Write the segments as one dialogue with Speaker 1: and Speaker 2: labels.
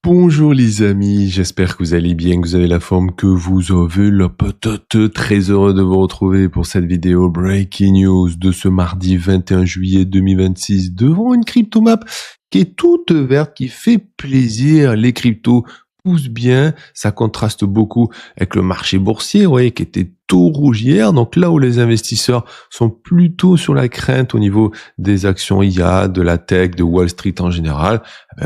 Speaker 1: Bonjour les amis, j'espère que vous allez bien, que vous avez la forme, que vous avez la patate. Très heureux de vous retrouver pour cette vidéo Breaking News de ce mardi 21 juillet 2026 devant une cryptomap qui est toute verte, qui fait plaisir. Les cryptos poussent bien, ça contraste beaucoup avec le marché boursier, vous voyez, qui était tout rouge hier. Donc là où les investisseurs sont plutôt sur la crainte au niveau des actions IA, de la tech, de Wall Street en général,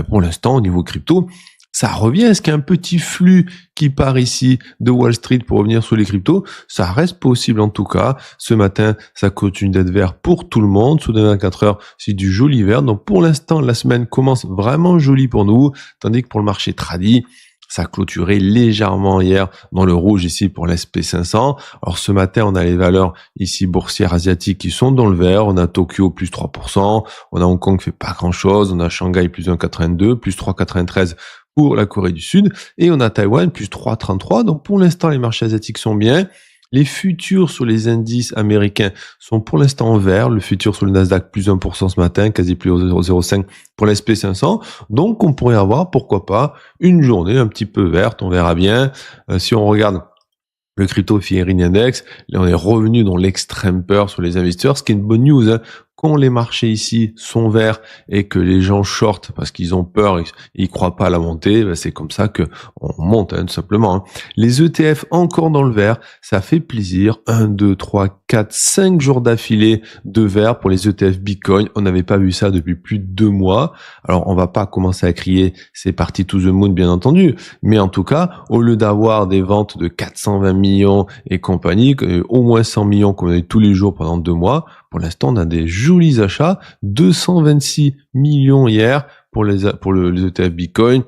Speaker 1: pour l'instant au niveau crypto, ça revient. Est-ce qu'il y a un petit flux qui part ici de Wall Street pour revenir sur les cryptos? Ça reste possible en tout cas. Ce matin, ça continue d'être vert pour tout le monde. Sous 24 heures, c'est du joli vert. Donc pour l'instant, la semaine commence vraiment jolie pour nous. Tandis que pour le marché tradi, ça a clôturé légèrement hier dans le rouge ici pour l'SP500. Alors ce matin, on a les valeurs ici boursières asiatiques qui sont dans le vert. On a Tokyo plus 3%. On a Hong Kong qui fait pas grand chose. On a Shanghai plus 1,82, plus 3,93 pour la Corée du Sud, et on a Taïwan plus 3,33. Donc pour l'instant, les marchés asiatiques sont bien. Les futurs sur les indices américains sont pour l'instant en vert. Le futur sur le Nasdaq plus 1% ce matin, quasi plus 0,05 pour l'SP500. Donc on pourrait avoir, pourquoi pas, une journée un petit peu verte, on verra bien. Si on regarde le Crypto Fear Index, là on est revenu dans l'extrême peur sur les investisseurs, ce qui est une bonne news, hein. Quand les marchés ici sont verts et que les gens shortent parce qu'ils ont peur, ils croient pas à la montée, ben c'est comme ça que on monte, hein, tout simplement, hein. Les ETF encore dans le vert, ça fait plaisir. 1, 2, 3, 4, 5 jours d'affilée de vert pour les ETF Bitcoin. On n'avait pas vu ça depuis plus de 2 mois. Alors on va pas commencer à crier c'est parti to the moon, bien entendu, mais en tout cas, au lieu d'avoir des ventes de 420 millions et compagnie, au moins 100 millions qu'on a eu tous les jours pendant 2 mois, pour l'instant, on a des jolis achats, 226 millions hier pour les ETF Bitcoin,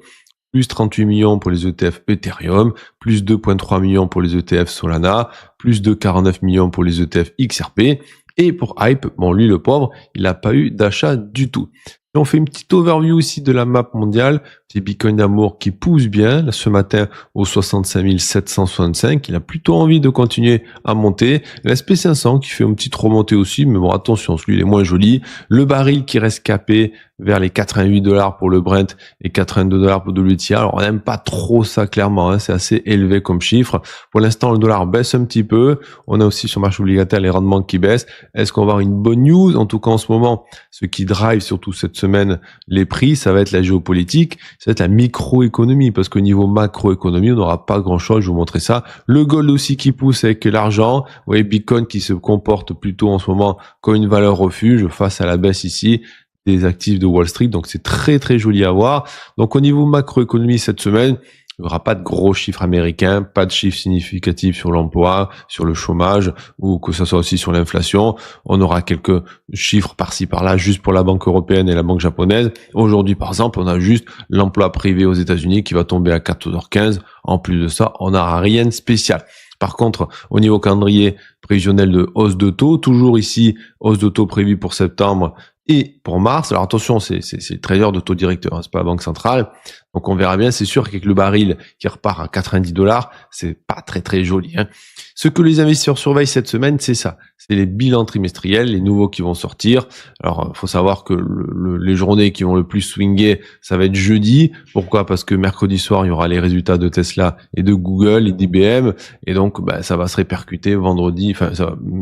Speaker 1: plus 38 millions pour les ETF Ethereum, plus 2,3 millions pour les ETF Solana, plus de 49 millions pour les ETF XRP. Et pour Hype, bon lui le pauvre, il n'a pas eu d'achat du tout. Et on fait une petite overview aussi de la map mondiale. C'est Bitcoin d'amour qui pousse bien. Là, ce matin, au 65 765. Il a plutôt envie de continuer à monter. L'SP500 qui fait une petite remontée aussi. Mais bon, attention, celui il est moins joli. Le baril qui reste capé vers les 88 $ pour le Brent et 82 $ pour WTI. Alors, on n'aime pas trop ça, clairement, hein. C'est assez élevé comme chiffre. Pour l'instant, le dollar baisse un petit peu. On a aussi sur le marché obligataire les rendements qui baissent. Est-ce qu'on va avoir une bonne news? En tout cas, en ce moment, ce qui drive surtout cette semaine les prix, ça va être la géopolitique, ça va être la microéconomie, parce qu'au niveau macroéconomie, on n'aura pas grand-chose, je vais vous montrer ça. Le gold aussi qui pousse avec l'argent. Vous voyez, Bitcoin qui se comporte plutôt en ce moment comme une valeur refuge face à la baisse ici des actifs de Wall Street, donc c'est très très joli à voir. Donc au niveau macroéconomie cette semaine, il n'y aura pas de gros chiffres américains, pas de chiffres significatifs sur l'emploi, sur le chômage, ou que ce soit aussi sur l'inflation. On aura quelques chiffres par-ci par-là, juste pour la Banque européenne et la Banque japonaise. Aujourd'hui, par exemple, on a juste l'emploi privé aux États-Unis qui va tomber à 14h15. En plus de ça, on n'aura rien de spécial. Par contre, au niveau calendrier prévisionnel de hausse de taux, toujours ici, hausse de taux prévue pour septembre et pour mars. Alors attention, c'est le trader de taux directeur, hein, c'est pas la banque centrale. Donc on verra bien, c'est sûr qu'avec le baril qui repart à 90 $, c'est pas très très joli, hein. Ce que les investisseurs surveillent cette semaine, c'est ça. C'est les bilans trimestriels, les nouveaux qui vont sortir. Alors, faut savoir que les journées qui vont le plus swinguer, ça va être jeudi. Pourquoi? Parce que mercredi soir, il y aura les résultats de Tesla et de Google et d'IBM. Et donc, ça va se répercuter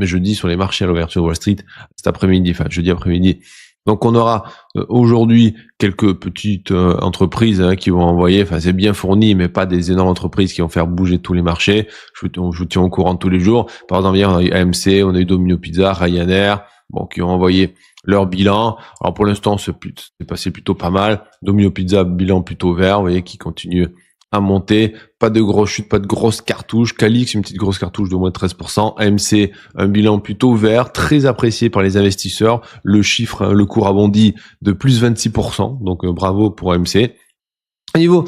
Speaker 1: jeudi sur les marchés à l'ouverture de Wall Street cet après-midi, jeudi après-midi. Donc on aura aujourd'hui quelques petites entreprises, hein, qui vont envoyer, c'est bien fourni, mais pas des énormes entreprises qui vont faire bouger tous les marchés. Je vous tiens au courant tous les jours. Par exemple, hier, on a eu AMC, on a eu Domino Pizza, Ryanair, qui ont envoyé leur bilan. Alors pour l'instant, c'est passé plutôt pas mal. Domino Pizza, bilan plutôt vert, vous voyez, qui continue à monter, pas de grosses chutes, pas de grosses cartouches. Calix, une petite grosse cartouche de moins de 13%. AMC, un bilan plutôt vert, très apprécié par les investisseurs. Le chiffre, le cours a bondi de plus 26%, donc bravo pour AMC. Au niveau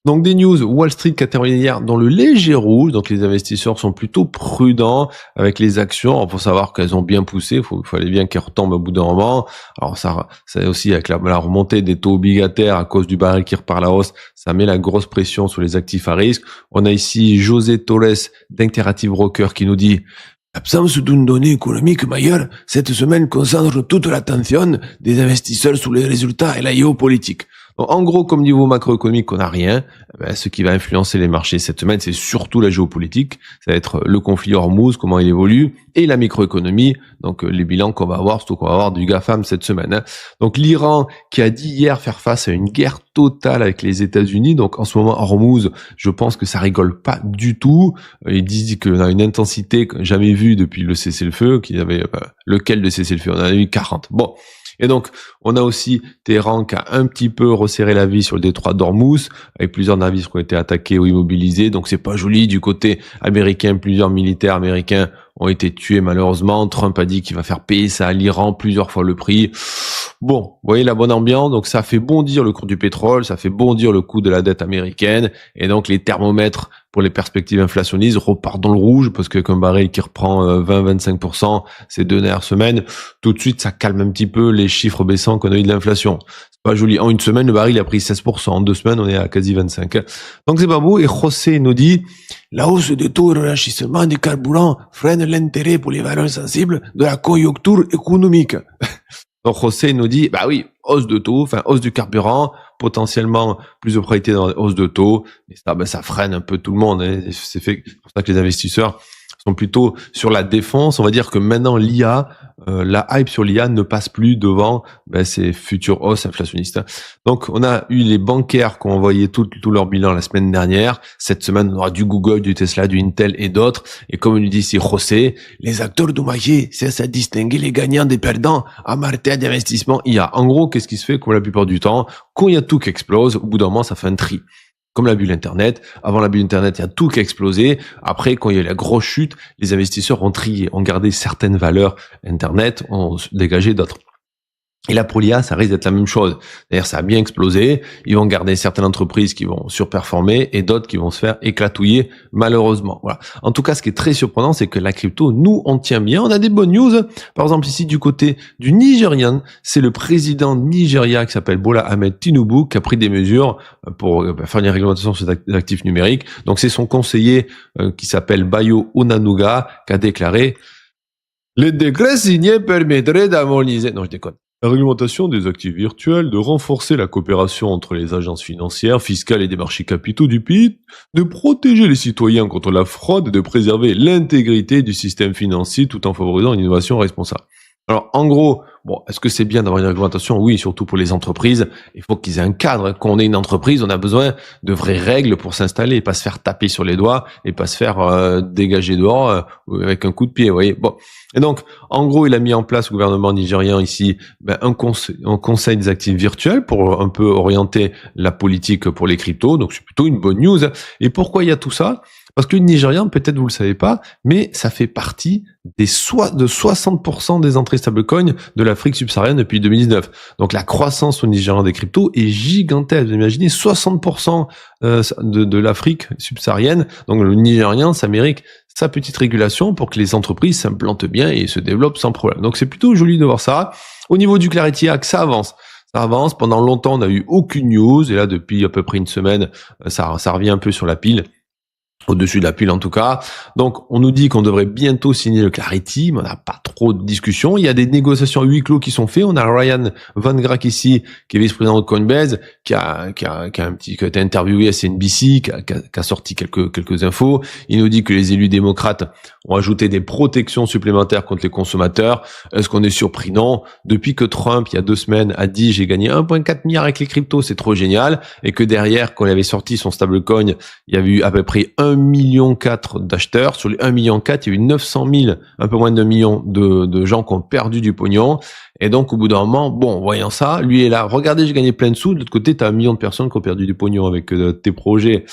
Speaker 1: donc des news, Wall Street qui a terminé hier dans le léger rouge, donc les investisseurs sont plutôt prudents avec les actions. Il faut savoir qu'elles ont bien poussé, il fallait bien qu'elles retombent au bout d'un moment. Alors ça aussi avec la remontée des taux obligataires à cause du baril qui repart à la hausse, ça met la grosse pression sur les actifs à risque. On a ici José Torres d'Interactive Broker qui nous dit: l'absence d'une donnée économique majeure cette semaine concentre toute l'attention des investisseurs sur les résultats et la géopolitique. Donc, en gros, comme niveau macroéconomique, on n'a rien. Ce qui va influencer les marchés cette semaine, c'est surtout la géopolitique. Ça va être le conflit Hormuz, comment il évolue, et la microéconomie, donc les bilans qu'on va avoir, surtout qu'on va avoir du GAFAM cette semaine. Donc l'Iran qui a dit hier faire face à une guerre totale avec les États-Unis. Donc en ce moment, Hormuz, je pense que ça rigole pas du tout. Ils disent qu'on a une intensité jamais vue depuis le cessez-le-feu, qu'il y avait lequel de cessez-le-feu, on en a eu 40. Bon. Et donc, on a aussi Téhéran qui a un petit peu resserré la vie sur le détroit d'Ormuz, avec plusieurs navires qui ont été attaqués ou immobilisés. Donc, c'est pas joli du côté américain. Plusieurs militaires américains ont été tués, malheureusement. Trump a dit qu'il va faire payer ça à l'Iran plusieurs fois le prix. Bon, vous voyez la bonne ambiance. Donc, ça fait bondir le cours du pétrole, ça fait bondir le coût de la dette américaine. Et donc, les thermomètres pour les perspectives inflationnistes repartent dans le rouge, parce que comme baril qui reprend 20-25% ces 2 dernières semaines, tout de suite, ça calme un petit peu les chiffres baissants qu'on a eu de l'inflation. C'est pas joli. En une semaine, le baril a pris 16%. En 2 semaines, on est à quasi 25%. Donc, c'est pas beau. Et José nous dit, la hausse des taux et le ralentissement des carburants freine l'intérêt pour les valeurs sensibles de la conjoncture économique. Donc, José nous dit, bah oui, hausse de taux, hausse du carburant, potentiellement plus de probabilité dans la hausse de taux. Et ça, ça freine un peu tout le monde. Hein. C'est pour ça que les investisseurs sont plutôt sur la défense. On va dire que maintenant l'IA, la hype sur l'IA ne passe plus devant ces futures hausses inflationnistes. Donc on a eu les bancaires qui ont envoyé tout leur bilan la semaine dernière. Cette semaine on aura du Google, du Tesla, du Intel et d'autres. Et comme il dit ici José, les acteurs du marché cessent à distinguer les gagnants des perdants en matière d'investissement IA. En gros, qu'est-ce qui se fait comme la plupart du temps, quand il y a tout qui explose, au bout d'un moment ça fait un tri. Comme la bulle Internet. Avant la bulle Internet, il y a tout qui a explosé. Après, quand il y a eu la grosse chute, les investisseurs ont trié, ont gardé certaines valeurs Internet, ont dégagé d'autres. Et là, pour l'IA, ça risque d'être la même chose. D'ailleurs, ça a bien explosé. Ils vont garder certaines entreprises qui vont surperformer et d'autres qui vont se faire éclatouiller, malheureusement. Voilà. En tout cas, ce qui est très surprenant, c'est que la crypto, nous, on tient bien. On a des bonnes news. Par exemple, ici, du côté du Nigérian, c'est le président de Nigeria qui s'appelle Bola Ahmed Tinubu qui a pris des mesures pour faire une réglementation sur les actifs numériques. Donc, c'est son conseiller qui s'appelle Bayo Onanuga qui a déclaré « Les décrets signés permettraient d'harmoniser... » Non, je déconne. La réglementation des actifs virtuels, de renforcer la coopération entre les agences financières, fiscales et des marchés capitaux du pays, de protéger les citoyens contre la fraude et de préserver l'intégrité du système financier tout en favorisant une innovation responsable. Alors, en gros, est-ce que c'est bien d'avoir une réglementation? Oui, surtout pour les entreprises. Il faut qu'ils aient un cadre. Quand on est une entreprise, on a besoin de vraies règles pour s'installer et pas se faire taper sur les doigts et pas se faire dégager dehors avec un coup de pied, vous voyez. Bon. Et donc, en gros, il a mis en place, le gouvernement nigérian ici, un conseil des actifs virtuels pour un peu orienter la politique pour les cryptos. Donc, c'est plutôt une bonne news. Et pourquoi il y a tout ça? Parce que le Nigérian, peut-être vous le savez pas, mais ça fait partie de 60% des entrées stablecoin de l'Afrique subsaharienne depuis 2019. Donc la croissance au Nigérian des cryptos est gigantesque. Vous imaginez 60% de l'Afrique subsaharienne. Donc le Nigérian, ça mérite sa petite régulation pour que les entreprises s'implantent bien et se développent sans problème. Donc c'est plutôt joli de voir ça. Au niveau du Clarity Act, ça avance. Ça avance. Pendant longtemps, on n'a eu aucune news. Et là, depuis à peu près une semaine, ça revient un peu sur la pile. Au-dessus de la pile en tout cas. Donc on nous dit qu'on devrait bientôt signer le Clarity, mais on n'a pas trop de discussions. Il y a des négociations à huis clos qui sont faites. On a Ryan Van Grack ici, qui est vice-président de Coinbase, qui a été interviewé à CNBC, qui a sorti quelques infos. Il nous dit que les élus démocrates ont ajouté des protections supplémentaires contre les consommateurs. Est-ce qu'on est surpris? Non. Depuis que Trump, il y a 2 semaines, a dit j'ai gagné 1,4 milliard avec les cryptos, c'est trop génial, et que derrière, quand il avait sorti son stablecoin, il y avait eu à peu près 1,4 million d'acheteurs. Sur les 1,4 million, il y a eu 900 000, un peu moins de 2 millions de gens qui ont perdu du pognon. Et donc, au bout d'un moment, voyant ça, lui est là. Regardez, j'ai gagné plein de sous. De l'autre côté, t'as 1 million de personnes qui ont perdu du pognon avec tes projets.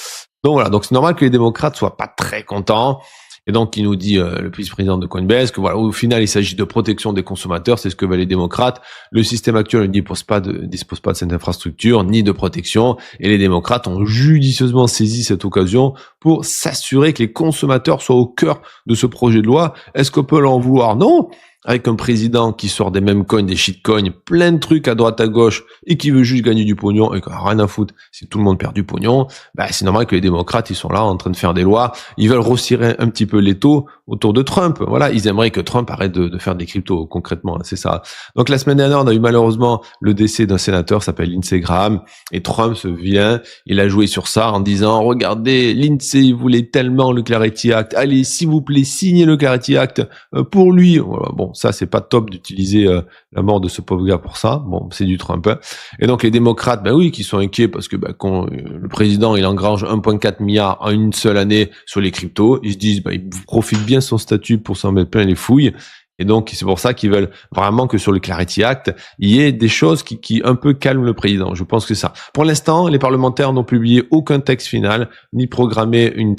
Speaker 1: Donc voilà. Donc c'est normal que les démocrates soient pas très contents. Et donc, il nous dit, le vice-président de Coinbase, que voilà, au final, il s'agit de protection des consommateurs, c'est ce que veulent les démocrates. Le système actuel ne dispose pas de cette infrastructure, ni de protection, et les démocrates ont judicieusement saisi cette occasion pour s'assurer que les consommateurs soient au cœur de ce projet de loi. Est-ce qu'on peut l'en vouloir? Non. avec un président qui sort des mêmes coins, des shitcoins, plein de trucs à droite à gauche, et qui veut juste gagner du pognon, et qui a rien à foutre si tout le monde perd du pognon, bah, c'est normal que les démocrates, ils sont là en train de faire des lois, ils veulent resserrer un petit peu l'étau autour de Trump. Voilà, ils aimeraient que Trump arrête de faire des cryptos, concrètement, c'est ça. Donc la semaine dernière, on a eu malheureusement le décès d'un sénateur, s'appelle Lindsey Graham, et Trump se vient, il a joué sur ça en disant, regardez, Lindsey voulait tellement le Clarity Act, allez, s'il vous plaît, signez le Clarity Act pour lui. Voilà, bon, ça, c'est pas top d'utiliser la mort de ce pauvre gars pour ça. Bon, c'est du Trump. Hein. Et donc les démocrates, ben oui, qui sont inquiets parce que quand le président il engrange 1,4 milliard en une seule année sur les cryptos, ils se disent, il profite bien son statut pour s'en mettre plein les fouilles. Et donc, c'est pour ça qu'ils veulent vraiment que sur le Clarity Act, il y ait des choses qui un peu calment le président. Je pense que ça. Pour l'instant, les parlementaires n'ont publié aucun texte final, ni programmé une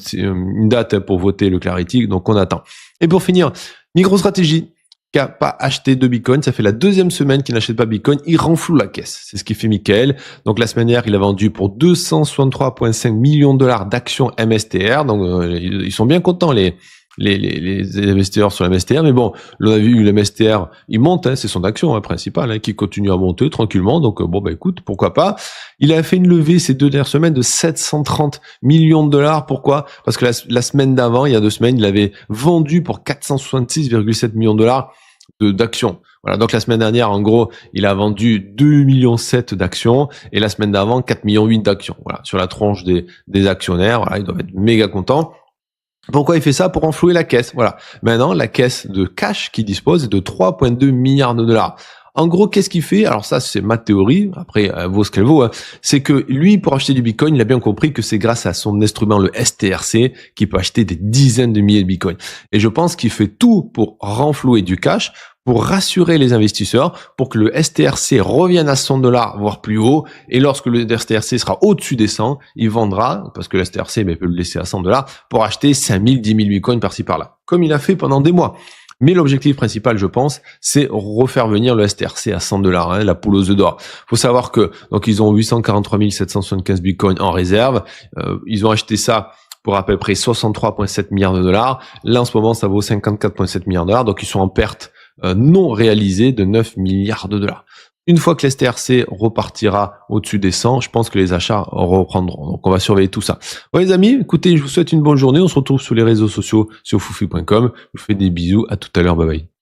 Speaker 1: date pour voter le Clarity, donc on attend. Et pour finir, MicroStrategy, qui a pas acheté de Bitcoin, ça fait la deuxième semaine qu'il n'achète pas Bitcoin, il renfloue la caisse. C'est ce qui fait Michael. Donc la semaine dernière, il a vendu pour 263,5 millions de dollars d'actions MSTR. Donc ils sont bien contents les investisseurs sur la MSTR, mais bon, on a vu le MSTR, il monte, hein, c'est son action principale, qui continue à monter tranquillement, donc écoute, pourquoi pas. Il a fait une levée ces 2 dernières semaines de 730 millions de dollars, pourquoi? Parce que la semaine d'avant, il y a 2 semaines, il avait vendu pour 466,7 millions de dollars d'actions. Voilà, donc la semaine dernière, en gros, il a vendu 2,7 millions d'actions, et la semaine d'avant, 4,8 millions d'actions. Voilà, sur la tranche des actionnaires, voilà, ils doivent être méga contents. Pourquoi il fait ça? Pour renflouer la caisse. Voilà. Maintenant, la caisse de cash qu'il dispose est de 3,2 milliards de dollars. En gros, qu'est-ce qu'il fait? Alors ça, c'est ma théorie. Après, elle vaut ce qu'elle vaut. Hein. C'est que lui, pour acheter du Bitcoin, il a bien compris que c'est grâce à son instrument, le STRC, qu'il peut acheter des dizaines de milliers de Bitcoin. Et je pense qu'il fait tout pour renflouer du cash, pour rassurer les investisseurs, pour que le STRC revienne à 100 $, voire plus haut. Et lorsque le STRC sera au-dessus des 100, il vendra, parce que le STRC peut le laisser à 100 $, pour acheter 5 000, 10 000 Bitcoins par-ci par-là. Comme il a fait pendant des mois. Mais l'objectif principal, je pense, c'est refaire venir le STRC à 100 $, la poule aux œufs d'or. Faut savoir que, donc, ils ont 843 775 Bitcoins en réserve. Ils ont acheté ça pour à peu près 63,7 milliards de dollars. Là, en ce moment, ça vaut 54,7 milliards de dollars. Donc, ils sont en perte non réalisée de 9 milliards de dollars. Une fois que l'STRC repartira au-dessus des 100, je pense que les achats reprendront. Donc, on va surveiller tout ça. Ouais, les amis, écoutez, je vous souhaite une bonne journée. On se retrouve sur les réseaux sociaux, sur foufi.com. Je vous fais des bisous. À tout à l'heure. Bye bye.